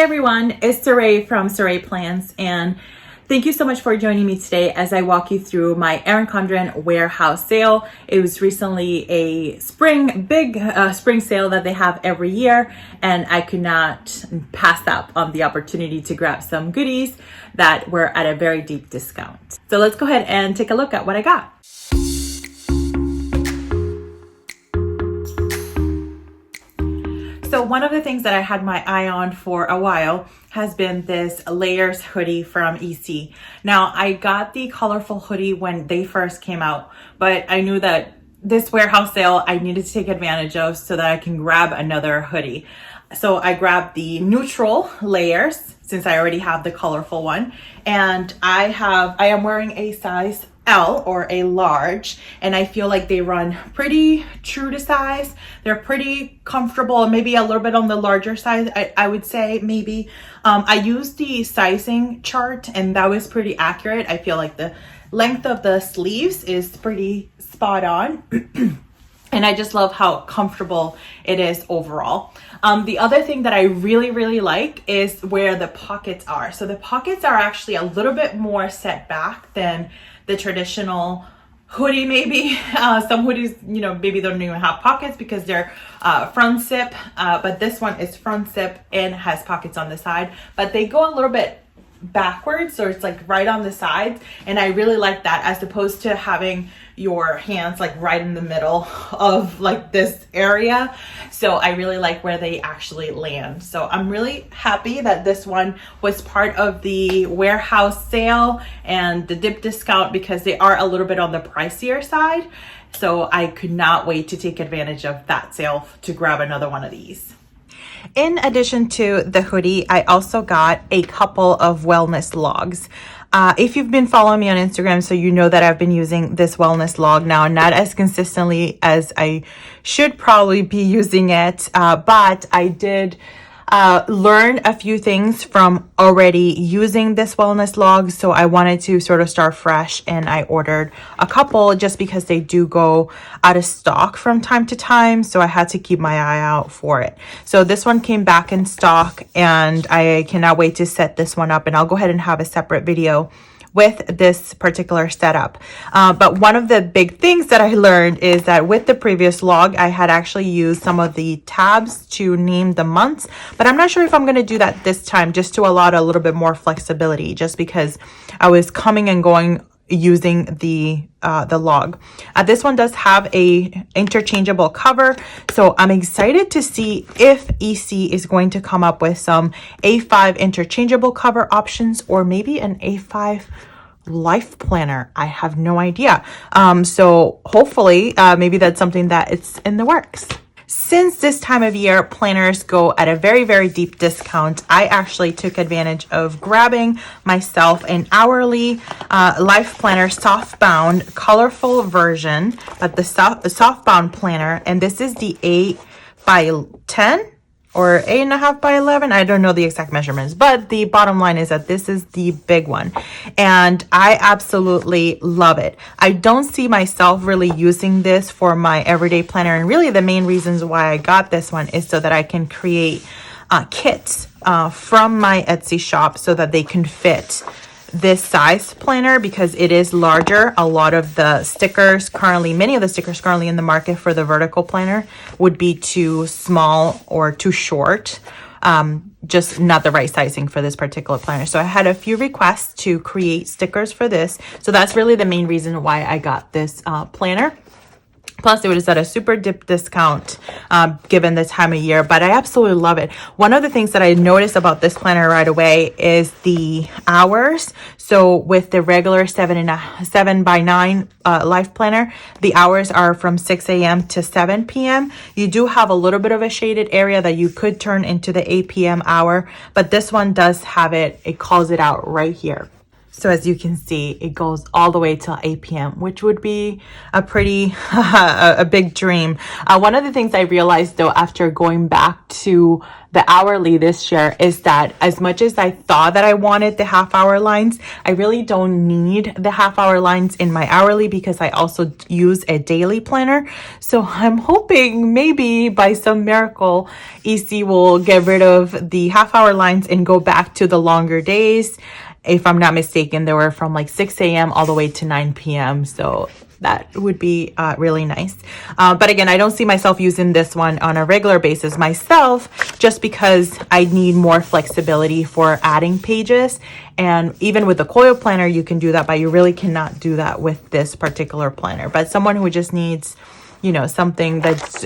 everyone, it's Saray from Saray Plans, and thank you so much for joining me today as I walk you through my ERIN CONDREN warehouse sale. It was recently a big spring sale that they have every year, and I could not pass up on the opportunity to grab some goodies that were at a very deep discount. So let's go ahead and take a look at what I got. So one of the things that I had my eye on for a while has been this layers hoodie from EC. Now, I got the colorful hoodie when they first came out, but I knew that this warehouse sale I needed to take advantage of so that I can grab another hoodie. So I grabbed the neutral layers since I already have the colorful one, and I am wearing a size L or a large, and I feel like they run pretty true to size. They're pretty comfortable, maybe a little bit on the larger size, I would say maybe. I used the sizing chart and that was pretty accurate. I feel like the length of the sleeves is pretty spot on. And I just love how comfortable it is overall. The other thing that I really like is where the pockets are. So the pockets are actually a little bit more set back than the traditional hoodie maybe. Some hoodies, maybe they don't even have pockets because they're front zip, but this one is front zip and has pockets on the side, but they go a little bit backwards, so it's like right on the sides, and I really like that as opposed to having your hands like right in the middle of like this area. So I really like where they actually land. So I'm really happy that this one was part of the warehouse sale and the dip discount because they are a little bit on the pricier side. So I could not wait to take advantage of that sale to grab another one of these. In addition to the hoodie, I also got a couple of wellness logs. If you've been following me on Instagram, so you know that I've been using this wellness log now, not as consistently as I should probably be using it, but I did learn a few things from already using this wellness log, so I wanted to sort of start fresh, and I ordered a couple just because they do go out of stock from time to time, so I had to keep my eye out for it. So this one came back in stock, and I cannot wait to set this one up, and I'll go ahead and have a separate video with this particular setup. But one of the big things that I learned is that with the previous log, I had actually used some of the tabs to name the months, but I'm not sure if I'm going to do that this time, just to allow a little bit more flexibility, just because I was coming and going using the log. This one does have a interchangeable cover, so I'm excited to see if EC is going to come up with some A5 interchangeable cover options, or maybe an A5 life planner. I have no idea. So hopefully maybe that's something that it's in the works. Since this time of year planners go at a very deep discount, I actually took advantage of grabbing myself an hourly life planner softbound colorful version, but the softbound planner, and this is the 8 by 10 or 8.5 by 11. I don't know the exact measurements, but the bottom line is that this is the big one, and I absolutely love it. I don't see myself really using this for my everyday planner, and really the main reasons why I got this one is so that I can create kits from my Etsy shop so that they can fit this size planner, because it is larger. A lot of the stickers many of the stickers currently in the market for the vertical planner would be too small or too short, just not the right sizing for this particular planner. So I had a few requests to create stickers for this, so that's really the main reason why I got this planner. Plus, it was at a super dip discount given the time of year, but I absolutely love it. One of the things that I noticed about this planner right away is the hours. So with the regular 7 by 9 life planner, the hours are from 6 a.m. to 7 p.m. You do have a little bit of a shaded area that you could turn into the 8 p.m. hour, but this one does have it calls it out right here. So as you can see, it goes all the way till 8 p.m., which would be a pretty, a big dream. One of the things I realized though, after going back to the hourly this year is that as much as I thought that I wanted the half hour lines, I really don't need the half hour lines in my hourly because I also use a daily planner. So I'm hoping maybe by some miracle, EC will get rid of the half hour lines and go back to the longer days. If I'm not mistaken, they were from like 6 a.m. all the way to 9 p.m. So that would be really nice. But again, I don't see myself using this one on a regular basis myself, just because I need more flexibility for adding pages. And even with the coil planner, you can do that, but you really cannot do that with this particular planner. But someone who just needs, you know, something that's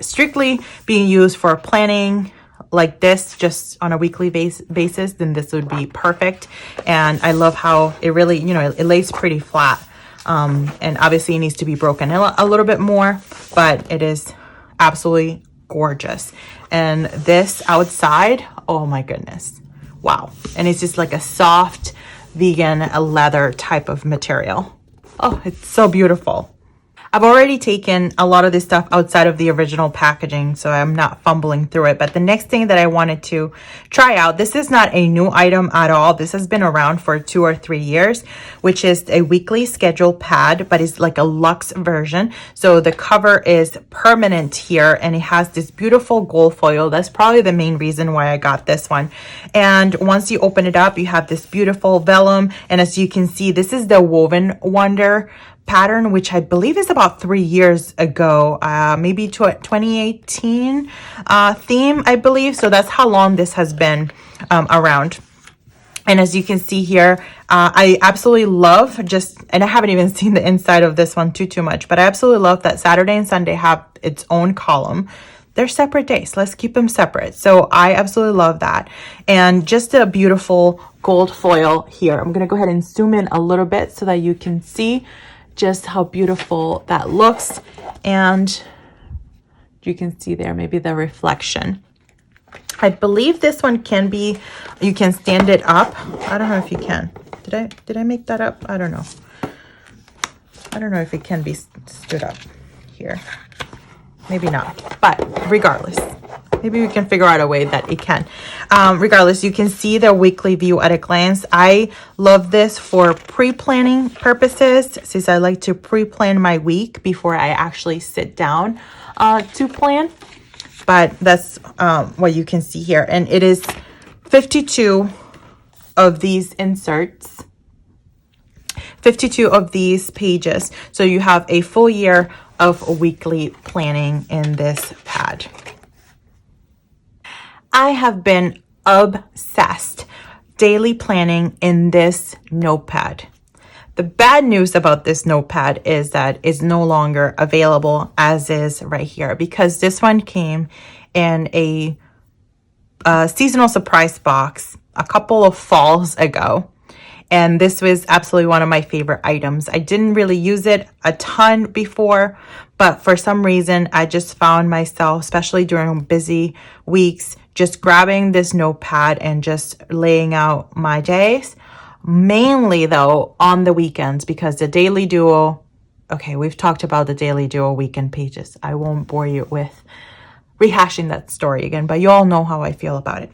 strictly being used for planning like this, just on a weekly basis, then this would be perfect. And I love how it really, you know, it lays pretty flat. And obviously it needs to be broken a little bit more, but it is absolutely gorgeous. And this outside, oh my goodness, wow. And it's just like a soft vegan leather type of material. Oh, it's so beautiful. I've already taken a lot of this stuff outside of the original packaging, so I'm not fumbling through it. But the next thing that I wanted to try out, this is not a new item at all. This has been around for 2 or 3 years, which is a weekly schedule pad, but it's like a luxe version. So the cover is permanent here, and it has this beautiful gold foil. That's probably the main reason why I got this one. And once you open it up, you have this beautiful vellum. And as you can see, this is the Woven Wonder pattern, which I believe is about 3 years ago, maybe to a 2018 theme, I believe. So that's how long this has been around. And as you can see here, I absolutely love and I haven't even seen the inside of this one too much, but I absolutely love that Saturday and Sunday have its own column. They're separate days. Let's keep them separate. So I absolutely love that. And just a beautiful gold foil here. I'm going to go ahead and zoom in a little bit so that you can see just how beautiful that looks. And you can see there maybe the reflection. I believe this one can be, you can stand it up. I don't know if you can. Did I make that up? I don't know. I don't know if it can be stood up here. Maybe not, but regardless, maybe we can figure out a way that it can. Regardless, you can see the weekly view at a glance. I love this for pre-planning purposes, since I like to pre-plan my week before I actually sit down to plan. But that's what you can see here. And it is 52 of these inserts, 52 of these pages. So you have a full year of weekly planning in this pad. I have been obsessed daily planning in this notepad. The bad news about this notepad is that it's no longer available as is right here, because this one came in a seasonal surprise box a couple of falls ago. And this was absolutely one of my favorite items. I didn't really use it a ton before, but for some reason, I just found myself, especially during busy weeks, just grabbing this notepad and just laying out my days. Mainly though, on the weekends, because the Daily Duo, okay, we've talked about the Daily Duo weekend pages. I won't bore you with rehashing that story again, but you all know how I feel about it.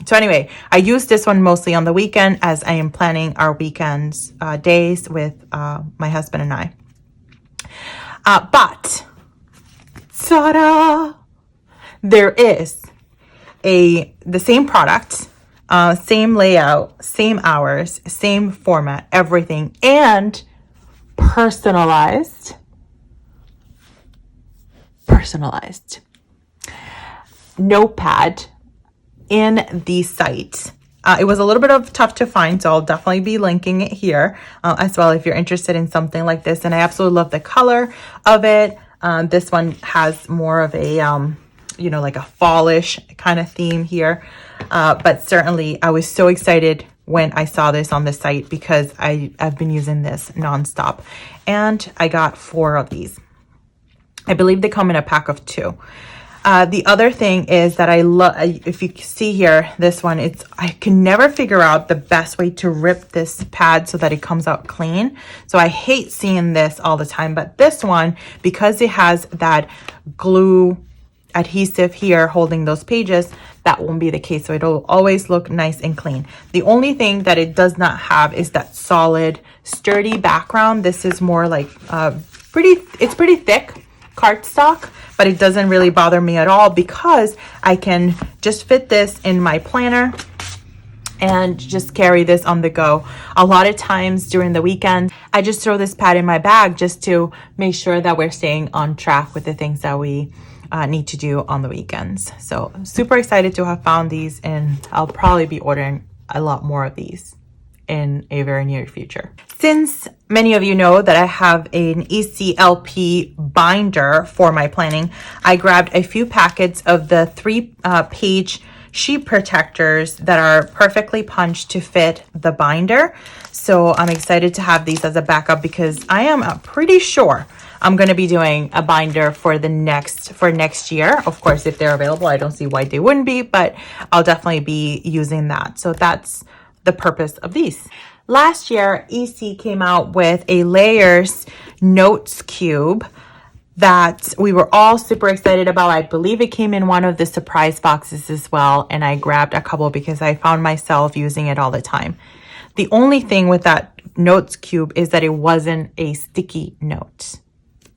So anyway, I use this one mostly on the weekend as I am planning our weekends days with my husband and I. But ta-da! There is the same product, same layout, same hours, same format, everything, and personalized notepad in the site. It was a little bit tough to find, so I'll definitely be linking it here as well if you're interested in something like this. And I absolutely love the color of it. This one has more of a, like a fallish kind of theme here. But certainly I was so excited when I saw this on the site because I've been using this nonstop. And I got 4 of these. I believe they come in a pack of 2. The other thing is that I love, if you see here, this one, I can never figure out the best way to rip this pad so that it comes out clean. So I hate seeing this all the time, but this one, because it has that glue adhesive here holding those pages, that won't be the case. So it'll always look nice and clean. The only thing that it does not have is that solid, sturdy background. This is more like it's pretty thick cardstock, but it doesn't really bother me at all because I can just fit this in my planner and just carry this on the go. A lot of times during the weekend, I just throw this pad in my bag just to make sure that we're staying on track with the things that we need to do on the weekends. So I'm super excited to have found these, and I'll probably be ordering a lot more of these in a very near future. Since many of you know that I have an ECLP binder for my planning, I grabbed a few packets of the 3-page sheet protectors that are perfectly punched to fit the binder. So I'm excited to have these as a backup because I am pretty sure I'm going to be doing a binder for next year. Of course, if they're available, I don't see why they wouldn't be, but I'll definitely be using that. So that's the purpose of these. Last year, EC came out with a layers notes cube that we were all super excited about. I believe it came in one of the surprise boxes as well, and I grabbed a couple because I found myself using it all the time. The only thing with that notes cube is that it wasn't a sticky note.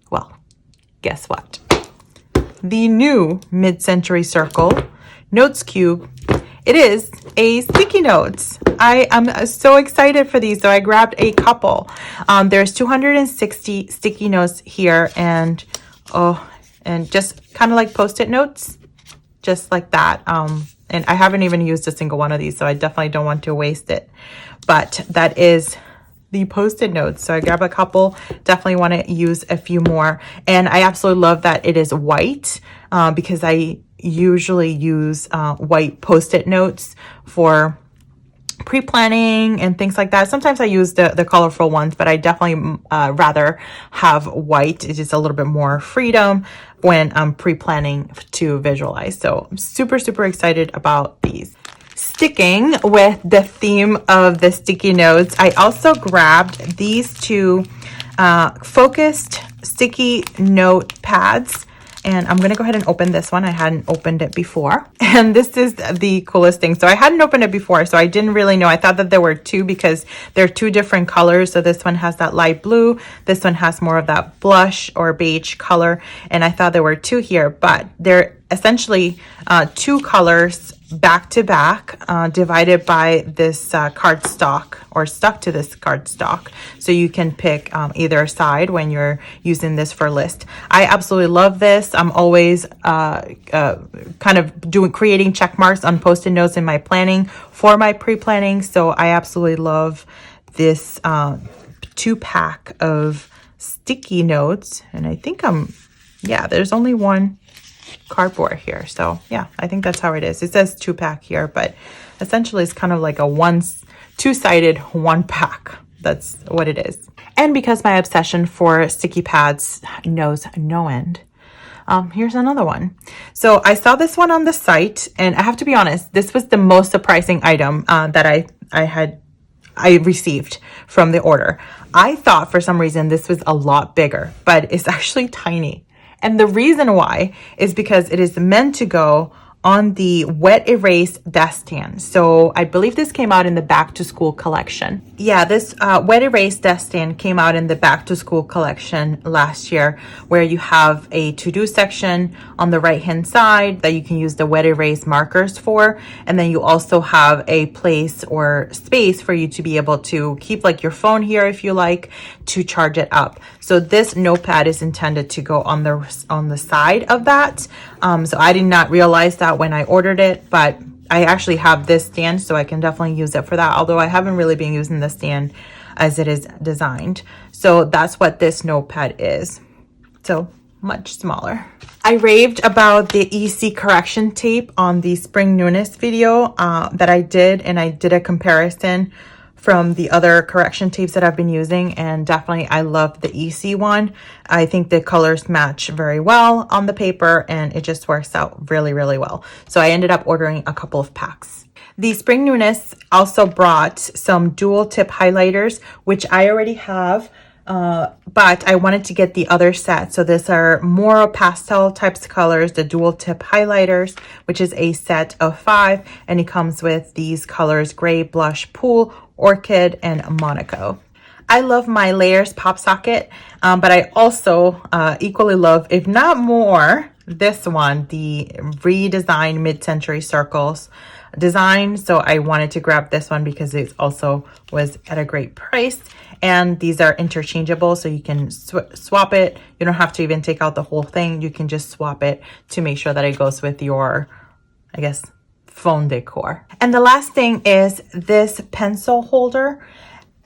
Well, guess what? The new Mid-Century Circle notes cube, it is a sticky notes. I am so excited for these, so I grabbed a couple. There's 260 sticky notes here, and just kind of like Post-it notes, just like that. And I haven't even used a single one of these, so I definitely don't want to waste it. But that is the Post-it notes. So I grab a couple, definitely want to use a few more. And I absolutely love that it is white because I usually use white Post-it notes for pre-planning and things like that. Sometimes I use the colorful ones, but I definitely rather have white. It's just a little bit more freedom when I'm pre-planning to visualize. So I'm super, super excited about these. Sticking with the theme of the sticky notes, I also grabbed these two focused sticky note pads. And I'm going to go ahead and open this one. I hadn't opened it before. And this is the coolest thing. So I hadn't opened it before, so I didn't really know. I thought that there were two because they're two different colors. So this one has that light blue. This one has more of that blush or beige color. And I thought there were two here, but they're essentially two colors back to back, divided by this cardstock or stuck to this cardstock. So you can pick either side when you're using this for list. I absolutely love this. I'm always kind of creating check marks on Post-it notes in my planning for my pre-planning. So I absolutely love this 2-pack of sticky notes. And I think there's only one cardboard here. So yeah, I think that's how it is. It says 2-pack here, but essentially it's kind of like a two-sided 1-pack. That's what it is. And because my obsession for sticky pads knows no end, here's another one. So I saw this one on the site, and I have to be honest, this was the most surprising item that I received from the order. I thought for some reason this was a lot bigger, but it's actually tiny. And the reason why is because it is meant to go on the wet erase desk stand. So I believe this came out in the back to school collection. Yeah, this wet erase desk stand came out in the back to school collection last year, where you have a to-do section on the right hand side that you can use the wet erase markers for. And then you also have a place or space for you to be able to keep like your phone here if you like, to charge it up. So this notepad is intended to go on the side of that. So I did not realize that when I ordered it, but I actually have this stand, so I can definitely use it for that. Although I haven't really been using the stand as it is designed. So that's what this notepad is. So much smaller. I raved about the EC correction tape on the spring newness video that I did, and I did a comparison from the other correction tapes that I've been using, and definitely I love the EC one. I think the colors match very well on the paper, and it just works out really, really well. So I ended up ordering a couple of packs. The spring newness also brought some dual tip highlighters, which I already have but I wanted to get the other set. So these are more pastel types of colors, the dual tip highlighters, which is a set of 5. And it comes with these colors, gray, blush, pool, orchid, and Monaco. I love my layers pop socket, but I also equally love, if not more, this one, the redesigned mid-century circles design. So I wanted to grab this one because it also was at a great price. And these are interchangeable, so you can swap it. You don't have to even take out the whole thing. You can just swap it to make sure that it goes with your, I guess, phone decor. And the last thing is this pencil holder.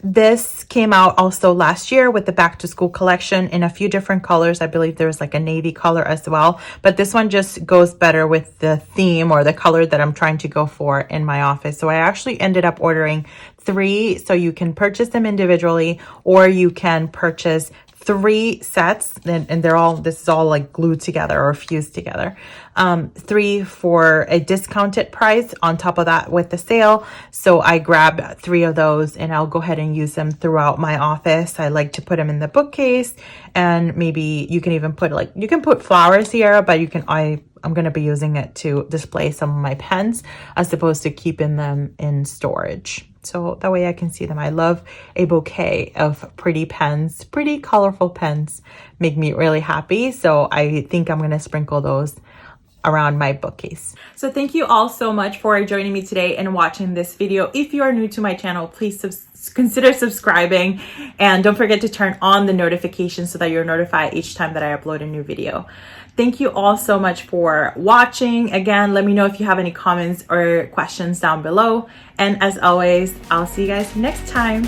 This came out also last year with the back to school collection in a few different colors. I believe there was like a navy color as well, but this one just goes better with the theme or the color that I'm trying to go for in my office. So I actually ended up ordering 3, so you can purchase them individually or you can purchase 3 sets, and they're all, this is all like glued together or fused together. 3 for a discounted price on top of that with the sale. So I grabbed 3 of those and I'll go ahead and use them throughout my office. I like to put them in the bookcase, and maybe you can even put like, you can put flowers here, but you can, I'm going to be using it to display some of my pens as opposed to keeping them in storage. So that way I can see them. I love a bouquet of pretty pens, pretty colorful pens make me really happy. So I think I'm going to sprinkle those around my bookcase. So thank you all so much for joining me today and watching this video. If you are new to my channel, please consider subscribing, and don't forget to turn on the notifications so that you're notified each time that I upload a new video. Thank you all so much for watching. Again, let me know if you have any comments or questions down below. And as always, I'll see you guys next time.